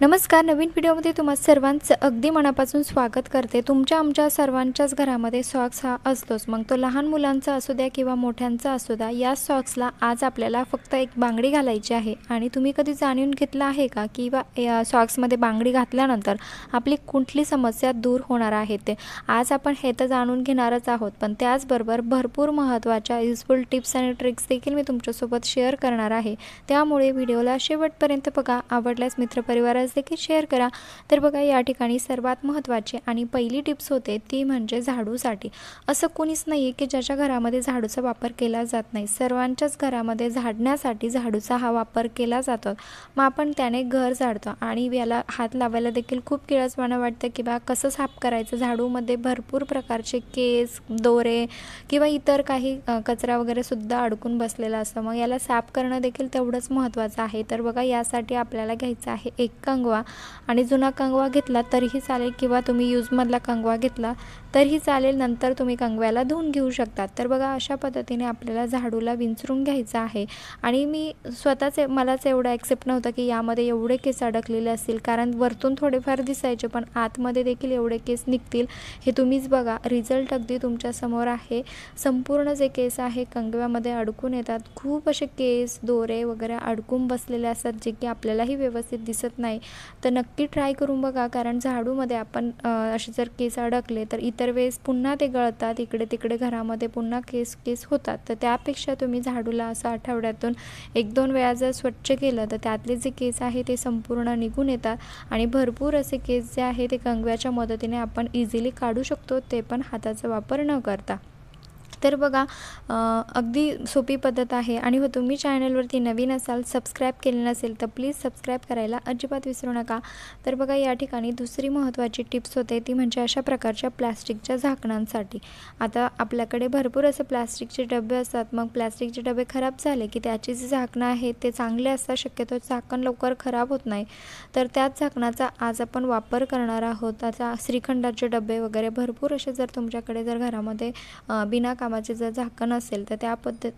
नमस्कार. नवीन व्हिडिओमध्ये तुम्हा सर्वांचं अगदी मनापासून स्वागत करते. आमच्या सर्वांच्याच घरामध्ये सॉक्स हा असतोच. मग तो लहान मुलांचा असू द्या किंवा मोठ्यांचा असू द्या, या सॉक्सला आज आपल्याला फक्त एक बांगडी घालायची आहे. आणि तुम्ही कधी जाणून घेतलं आहे का किंवा या सॉक्समध्ये बांगडी घातल्यानंतर आपली कुठली समस्या दूर होणार आहे ते आज आपण हे तर जाणून घेणारच आहोत. पण त्याचबरोबर भरपूर महत्त्वाच्या युजफुल टिप्स आणि ट्रिक्स देखील मी तुमच्यासोबत शेअर करणार आहे. त्यामुळे व्हिडिओला शेवटपर्यंत बघा. आवडल्यास मित्रपरिवारास देखील शेअर करा. तर बघा, या ठिकाणी सर्वात महत्त्वाची आणि पहिली टिप्स होते ती म्हणजे झाडूसाठी. असं कोणीच नाही आहे की ज्याच्या घरामध्ये झाडूचा वापर केला जात नाही. सर्वांच्याच घरामध्ये झाडण्यासाठी झाडूचा हा वापर केला जातो. मग आपण त्याने घर झाडतो आणि याला हात लावायला देखील खूप किळसवाणं वाटतं की बा कसं साफ करायचं. झाडूमध्ये भरपूर प्रकारचे केस, दोरे किंवा इतर काही कचरा वगैरे सुद्धा अडकून बसलेला असतं. मग याला साफ करणं देखील तेवढंच महत्त्वाचं आहे. तर बघा, यासाठी आपल्याला घ्यायचं आहे एक कंगवा. आणि जुना कंगवा घेतला तरीही चालेल किंवा तुम्ही यूजमधला कंगवा घेतला तरीही चालेल. नंतर तुम्ही कंगव्याला धुवून घेऊ शकतात. तर बघा, अशा पद्धतीने आपल्याला झाडूला विंचरून घ्यायचं आहे. आणि मी मलाच एवढं ॲक्सेप्ट नव्हतं की यामध्ये एवढे केस अडकलेले असतील, कारण वरतून थोडेफार दिसायचे पण आतमध्ये देखील एवढे केस निघतील हे तुम्हीच बघा. रिझल्ट अगदी तुमच्यासमोर आहे. संपूर्ण जे केस आहे कंगव्यामध्ये अडकून येतात. खूप असे केस, दोरे वगैरे अडकून बसलेले असतात जे की आपल्यालाही व्यवस्थित दिसत नाही. तर नक्की ट्राय करून बघा, कारण झाडूमध्ये आपण असे जर केस अडकले तर इतर वेळेस पुन्हा ते गळतात. इकडे तिकडे घरामध्ये पुन्हा केस होतात. तर त्यापेक्षा तुम्ही झाडूला असं आठवड्यातून 1-2 वेळा जर स्वच्छ केलं तर त्यातले जे केस आहे ते संपूर्ण निघून येतात. आणि भरपूर असे केस जे आहे ते कंगव्याच्या मदतीने आपण इझिली काढू शकतो, ते पण हाताचा वापर न करता. तर बघा, अगदी सोपी पद्धत आहे. आणि हो, तुम्ही चॅनलवरती नवीन असाल, सबस्क्राईब केले नसेल तर प्लीज सबस्क्राईब करायला अजिबात विसरू नका. तर बघा, या ठिकाणी दुसरी महत्त्वाची टिप्स होते ती म्हणजे अशा प्रकारच्या प्लॅस्टिकच्या झाकणांसाठी. आता आपल्याकडे भरपूर असे प्लॅस्टिकचे डबे असतात. मग प्लॅस्टिकचे डबे खराब झाले की त्याची जी झाकणं आहेत ते चांगले असतात. शक्यतो झाकण लवकर खराब होत नाही. तर त्याच झाकणाचा आज आपण वापर करणार आहोत. आता श्रीखंडाचे डबे वगैरे भरपूर असे जर तुमच्याकडे जर घरामध्ये बिना कामाचे जर झाकण असेल तर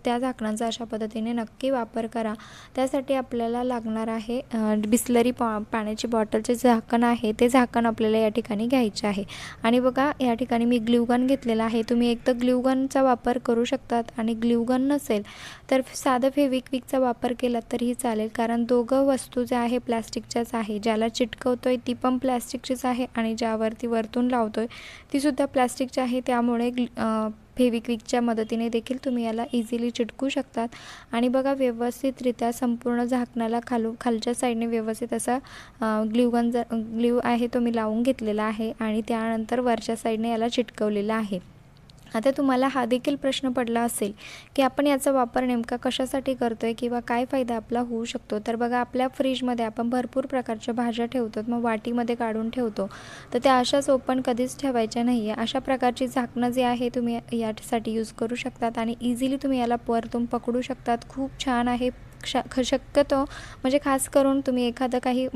त्या झाकणांचा अशा पद्धतीने नक्की वापर करा. त्यासाठी आपल्याला लागणार आहे बिसलरी पाण्याची बॉटलचे झाकण आहे ते झाकण आपल्याला या ठिकाणी घ्यायचे आहे. आणि बघा, या ठिकाणी मी ग्लूगन घेतलेला आहे. तुम्ही एक तर ग्लूगनचा वापर करू शकतात आणि ग्लूगन नसेल तर साधं फेविक्विकचा वापर केला तरीही चालेल, कारण दोघं वस्तू ज्या आहे प्लॅस्टिकच्याच आहे. ज्याला चिटकवतोय ती पण प्लॅस्टिकचीच आहे आणि ज्यावरती वरतून लावतोय तीसुद्धा प्लॅस्टिकची आहे. त्यामुळे फेविक्विकच्या मदतीने देखील तुम्ही याला इझिली चिटकू शकतात. आणि बघा, व्यवस्थितरित्या संपूर्ण झाकणाला खालच्या साईडने व्यवस्थित असा ग्लू आहे तो मी लावून घेतलेला आहे आणि त्यानंतर वरच्या साईडने याला चिटकवलेला आहे. आता तुम्हाला हा देखील प्रश्न पडला असेल की आपण याचा वापर नेमका कशासाठी करतो आहे किंवा काय फायदा आपला होऊ शकतो. तर बघा, आपल्या फ्रीजमध्ये आपण भरपूर प्रकारच्या भाज्या ठेवतो, मग वाटीमध्ये काढून ठेवतो. तर त्या अशाच ओपन कधीच ठेवायच्या नाही आहे. अशा प्रकारची झाकणं जे आहे तुम्ही यासाठी यूज करू शकतात आणि इझिली तुम्ही याला वरतून पकडू शकतात. खूप छान आहे. शक्यतो म्हणजे खास करून तुम्ही एखादं काही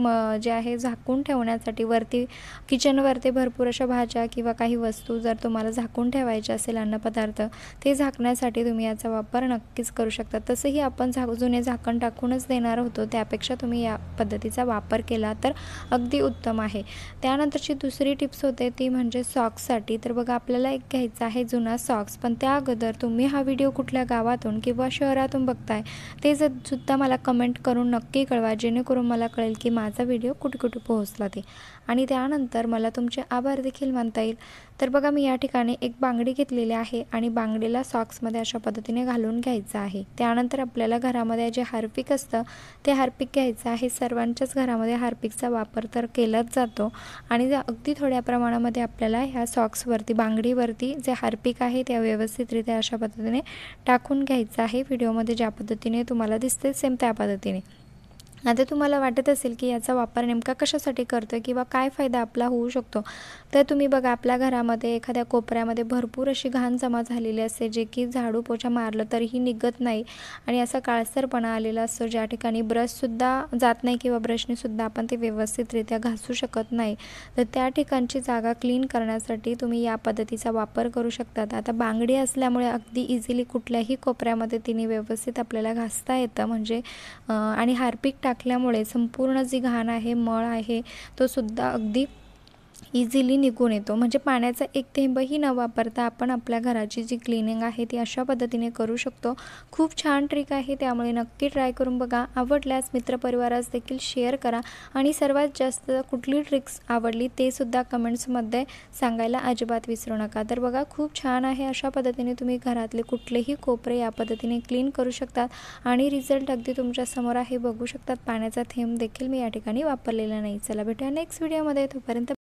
जे आहे झाकून ठेवण्यासाठी वरती किचनवरती भरपूर अशा भाज्या किंवा काही वस्तू जर तुम्हाला झाकून ठेवायचे असेल अन्नपदार्थ, ते झाकण्यासाठी तुम्ही याचा वापर नक्कीच करू शकता. तसंही आपण जुने झाकण टाकूनच देणार होतो, त्यापेक्षा तुम्ही या पद्धतीचा वापर केला तर अगदी उत्तम आहे. त्यानंतरची दुसरी टिप्स होते ती म्हणजे सॉक्ससाठी. तर बघा, आपल्याला एक घ्यायचा आहे जुना सॉक्स. पण त्या अगोदर तुम्ही हा व्हिडिओ कुठल्या गावातून किंवा शहरातून बघताय ते सुद्धा मला कमेंट करून नक्की कळवा, जेणेकरून मला कळेल की माझा व्हिडिओ कुठे कुठे पोहोचला ते. आणि त्यानंतर मला तुमचे आभार देखील मानता येईल. तर बघा, मी या ठिकाणी एक बांगडी घेतलेली आहे आणि बांगडीला सॉक्समध्ये अशा पद्धतीने घालून घ्यायचं आहे. त्यानंतर आपल्याला घरामध्ये जे हार्पिक असतं ते हार्पिक घ्यायचं आहे. सर्वांच्याच घरामध्ये हार्पिकचा वापर तर केलाच जातो आणि अगदी थोड्या प्रमाणामध्ये आपल्याला ह्या सॉक्सवरती, बांगडीवरती जे हार्पिक आहे त्या व्यवस्थितरित्या अशा पद्धतीने टाकून घ्यायचं आहे. व्हिडिओमध्ये ज्या पद्धतीने तुम्हाला दिसते सेम त्या पद्धतीने. आता तुम्हाला वाटत असेल की याचा वापर नेमका कशासाठी करतो आहे किंवा काय फायदा आपला होऊ शकतो. तर तुम्ही बघा, आपल्या घरामध्ये एखाद्या कोपऱ्यामध्ये भरपूर अशी घाण जमा झालेली असते जे की झाडू पोछा मारलं तरीही निघत नाही आणि असा काळसरपणा आलेला असतो, ज्या ठिकाणी ब्रशसुद्धा जात नाही किंवा ब्रशनेसुद्धा आपण ते व्यवस्थितरित्या घासू शकत नाही. तर त्या ठिकाणची जागा क्लीन करण्यासाठी तुम्ही या पद्धतीचा वापर करू शकतात. आता बांगडी असल्यामुळे अगदी इझिली कुठल्याही कोपऱ्यामध्ये तिने व्यवस्थित आपल्याला घासता येतं. म्हणजे आणि हार्पिक टाकल्यामुळे संपूर्ण जी घाण आहे, मळ आहे, तो सुद्धा अगदी इझिली निघून येतो. म्हणजे पाण्याचा एक थेंबही न वापरता आपण आपल्या घराची जी क्लिनिंग आहे ती अशा पद्धतीने करू शकतो. खूप छान ट्रिक आहे, त्यामुळे नक्की ट्राय करून बघा. आवडल्यास मित्रपरिवारास देखील शेअर करा आणि सर्वात जास्त कुठली ट्रिक्स आवडली ते सुद्धा कमेंट्समध्ये सांगायला अजिबात विसरू नका. तर बघा, खूप छान आहे. अशा पद्धतीने तुम्ही घरातले कुठलेही कोपरे या पद्धतीने क्लीन करू शकतात आणि रिझल्ट अगदी तुमच्यासमोर आहे, बघू शकतात. पाण्याचा थेंब देखील मी या ठिकाणी वापरलेला नाही. चला भेटूया नेक्स्ट व्हिडिओमध्ये. तोपर्यंत